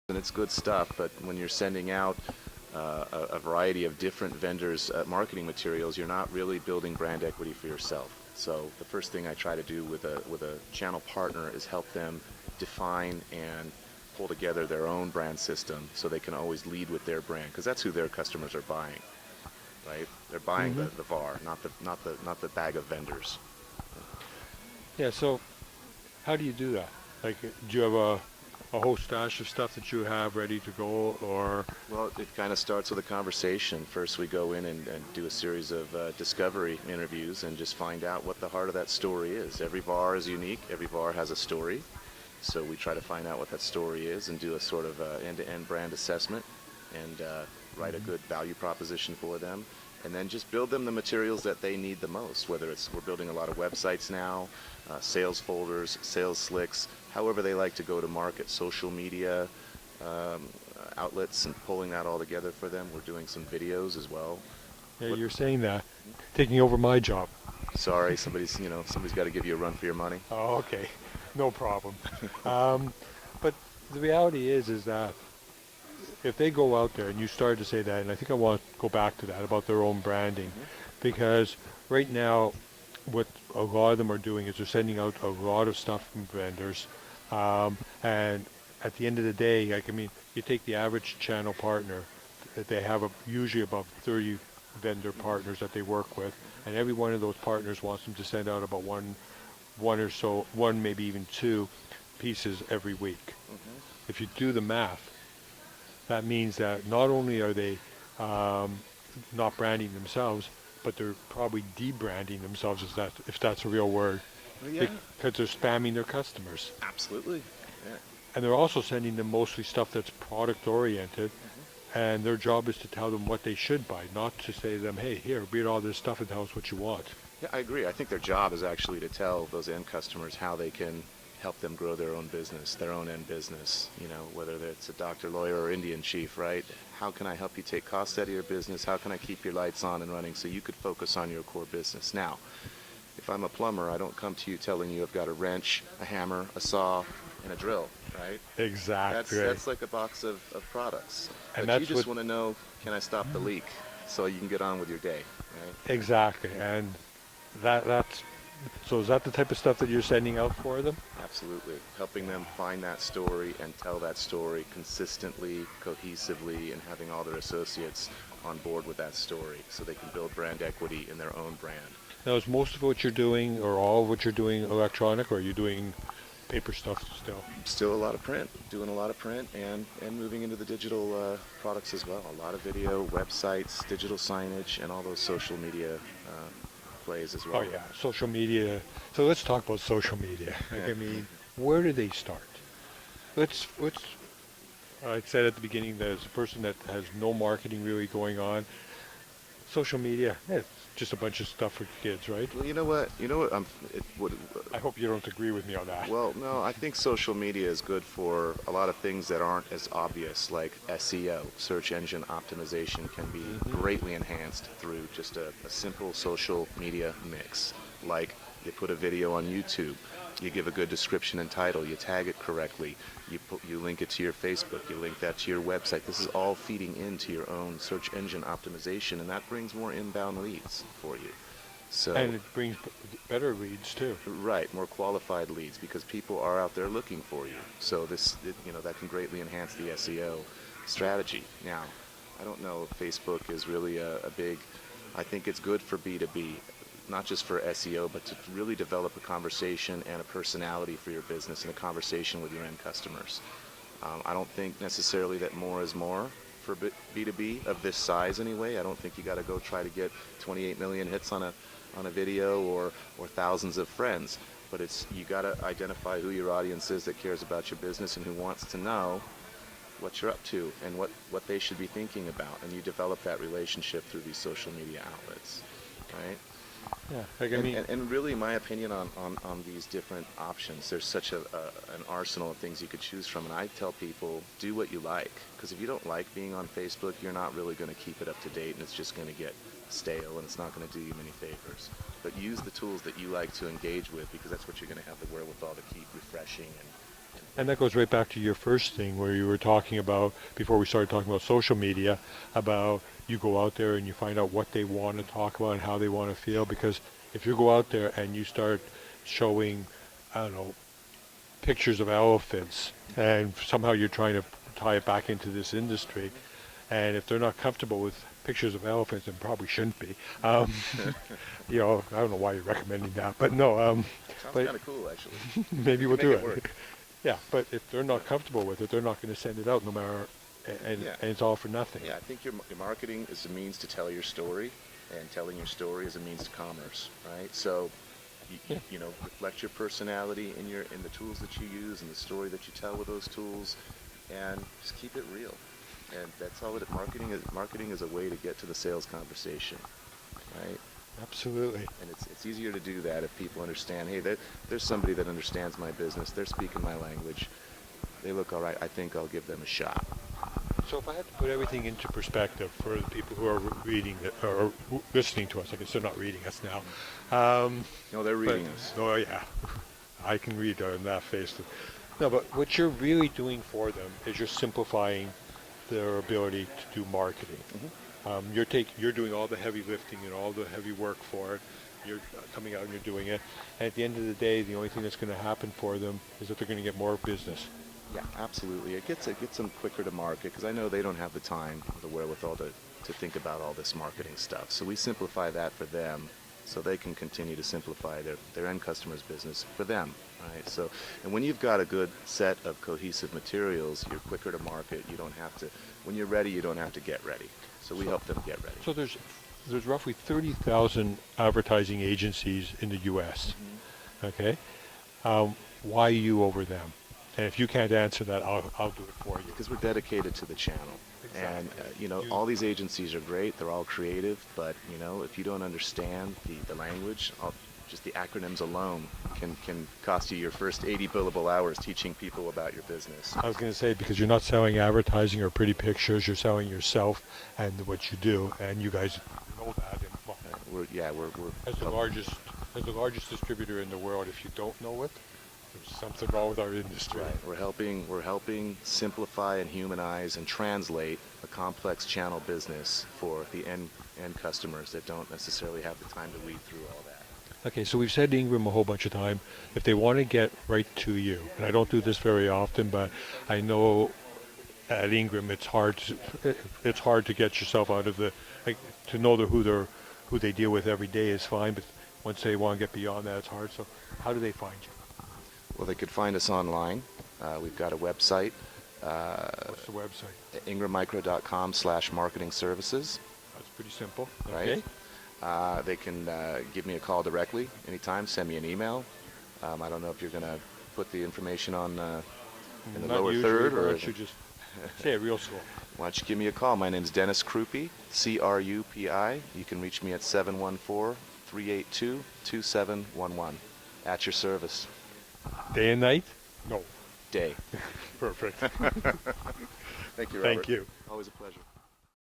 and it's good stuff, but when you're sending out a variety of different vendors' marketing materials, you're not really building brand equity for yourself. So the first thing I try to do with a channel partner is help them define and pull together their own brand system so they can always lead with their brand, because that's who their customers are buying, right? They're buying Mm-hmm. the VAR, not the bag of vendors. Yeah, so how do you do that? Like, do you have a whole stash of stuff that you have ready to go, or? Well, it kind of starts with a conversation. First, we go in and do a series of discovery interviews and just find out what the heart of that story is. Every VAR is unique. Every VAR has a story. So we try to find out what that story is and do a sort of end-to-end brand assessment and write a good value proposition for them. And then just build them the materials that they need the most, whether it's we're building a lot of websites now, sales folders, sales slicks, however they like to go to market, social media um, outlets, and pulling that all together for them. We're doing some videos as well. Yeah, What, you're saying that, taking over my job. sorry, somebody's got to give you a run for your money. Oh, okay, no problem. Um, but the reality is that if they go out there, and you started to say that, and I think I want to go back to that about their own branding, because right now, what a lot of them are doing is they're sending out a lot of stuff from vendors, and at the end of the day, like, I mean, you take the average channel partner, that they have usually about 30 vendor partners that they work with, and every one of those partners wants them to send out about one or so, one maybe even two pieces every week. If you do the math, that means that not only are they not branding themselves, but they're probably debranding themselves, if that's a real word, Well, yeah, because they're spamming their customers. absolutely. Yeah. And they're also sending them mostly stuff that's product oriented, and their job is to tell them what they should buy, not to say to them, hey, here, read all this stuff and tell us what you want. Yeah, I agree. I think their job is actually to tell those end customers how they can help them grow their own business, their own end business. You know, whether it's a doctor, lawyer, or Indian chief, right? How can I help you take costs out of your business? How can I keep your lights on and running so you could focus on your core business? Now, if I'm a plumber, I don't come to you telling you I've got a wrench, a hammer, a saw, and a drill, right? Exactly. That's like a box of products. And But you that's just what want to know, can I stop the leak so you can get on with your day, right? exactly. And that's so is that the type of stuff that you're sending out for them? Absolutely. Helping them find that story and tell that story consistently, cohesively, and having all their associates on board with that story so they can build brand equity in their own brand. Now, is most of what you're doing, or all of what you're doing, electronic, or are you doing paper stuff still? Still a lot of print, doing a lot of print, and moving into the digital products as well. A lot of video, websites, digital signage, and all those social media plays as well. Oh yeah, social media. So let's talk about social media. Like, Yeah. I mean, where do they start? Let's. I said at the beginning that as a person that has no marketing really going on, social media, it's just a bunch of stuff for kids, right? Well, you know what? You know what? I hope you don't agree with me on that. Well, no, I think social media is good for a lot of things that aren't as obvious, like SEO. Search engine optimization can be greatly enhanced through just a simple social media mix. Like you put a video on YouTube, you give a good description and title, you tag it correctly, you link it to your Facebook, you link that to your website. This is all feeding into your own search engine optimization, and that brings more inbound leads for you. So, And it brings better leads too. right, more qualified leads because people are out there looking for you. So that can greatly enhance the SEO strategy. Now, I don't know if Facebook is really a big. I think it's good for B2B, not just for SEO, but to really develop a conversation and a personality for your business and a conversation with your end customers. I don't think necessarily that more is more for B2B of this size anyway. I don't think you got to go try to get 28 million hits on a video or thousands of friends. But you got to identify who your audience is that cares about your business and who wants to know what you're up to and what they should be thinking about. And you develop that relationship through these social media outlets, right? Yeah, like I mean, And really, my opinion on these different options, there's such an arsenal of things you could choose from. And I tell people, do what you like. Because if you don't like being on Facebook, you're not really going to keep it up to date, and it's just going to get stale, and it's not going to do you many favors. But use the tools that you like to engage with, because that's what you're going to have the wherewithal to keep refreshing And that goes right back to your first thing where you were talking about, before we started talking about social media, about you go out there and you find out what they want to talk about and how they want to feel. Because if you go out there and you start showing, I don't know, pictures of elephants, and somehow you're trying to tie it back into this industry, and if they're not comfortable with pictures of elephants, and probably shouldn't be, you know, I don't know why you're recommending that, but no, Sounds but kind of cool, actually. maybe we'll Make do it it. work. Yeah, but if they're not comfortable with it, they're not going to send it out no matter, and Yeah. it's all for nothing. Yeah, I think your marketing is a means to tell your story, and telling your story is a means to commerce, right? So, you know, reflect your personality in the tools that you use and the story that you tell with those tools, and just keep it real. And that's all it. Marketing is. Marketing is a way to get to the sales conversation, right? Absolutely. And it's easier to do that if people understand, hey, there's somebody that understands my business, they're speaking my language, they look all right, I think I'll give them a shot. So if I had to put everything into perspective for the people who are reading it, or listening to us, I guess they're not reading us now. No, they're reading us. Oh yeah, I can read on that face. No, but what you're really doing for them is you're simplifying their ability to do marketing. You're doing all the heavy lifting and all the heavy work for it. You're coming out and you're doing it. And at the end of the day, the only thing that's going to happen for them is that they're going to get more business. Yeah, absolutely. It gets them quicker to market, because I know they don't have the time or the wherewithal to think about all this marketing stuff. So we simplify that for them, so they can continue to simplify their end customers' business for them, right? So, and when you've got a good set of cohesive materials, you're quicker to market. You don't have to, when you're ready, you don't have to get ready. So we help them get ready. So there's roughly 30,000 advertising agencies in the U.S. Okay, why you over them? And if you can't answer that, I'll do it for you. Because we're dedicated to the channel. Exactly. And, you know, all these agencies are great. They're all creative. But, you know, if you don't understand the language, just the acronyms alone can cost you your first 80 billable hours teaching people about your business. I was going to say, because you're not selling advertising or pretty pictures, you're selling yourself and what you do, and you guys know that. And, well, We're as the largest distributor in the world, if you don't know it, there's something wrong with our industry. right. We're helping simplify and humanize and translate a complex channel business for the end customers that don't necessarily have the time to weed through all that. Okay, so we've said Ingram a whole bunch of time. If they want to get right to you, and I don't do this very often, but I know at Ingram it's hard to get yourself out of to know who they deal with every day is fine, but once they want to get beyond that, it's hard. So how do they find you? Well, they could find us online. We've got a website. What's the website? ingramicro.com/marketing services. That's pretty simple. Right. Okay. They can give me a call directly anytime, send me an email. I don't know if you're going to put the information on in the Not lower usually, third, but or why don't you just say it real slow. why don't you give me a call? My name's Dennis Krupi, Krupi. You can reach me at 714-382-2711. At your service. Day and night? No. Day. Perfect. Thank you, Robert. Thank you. Always a pleasure.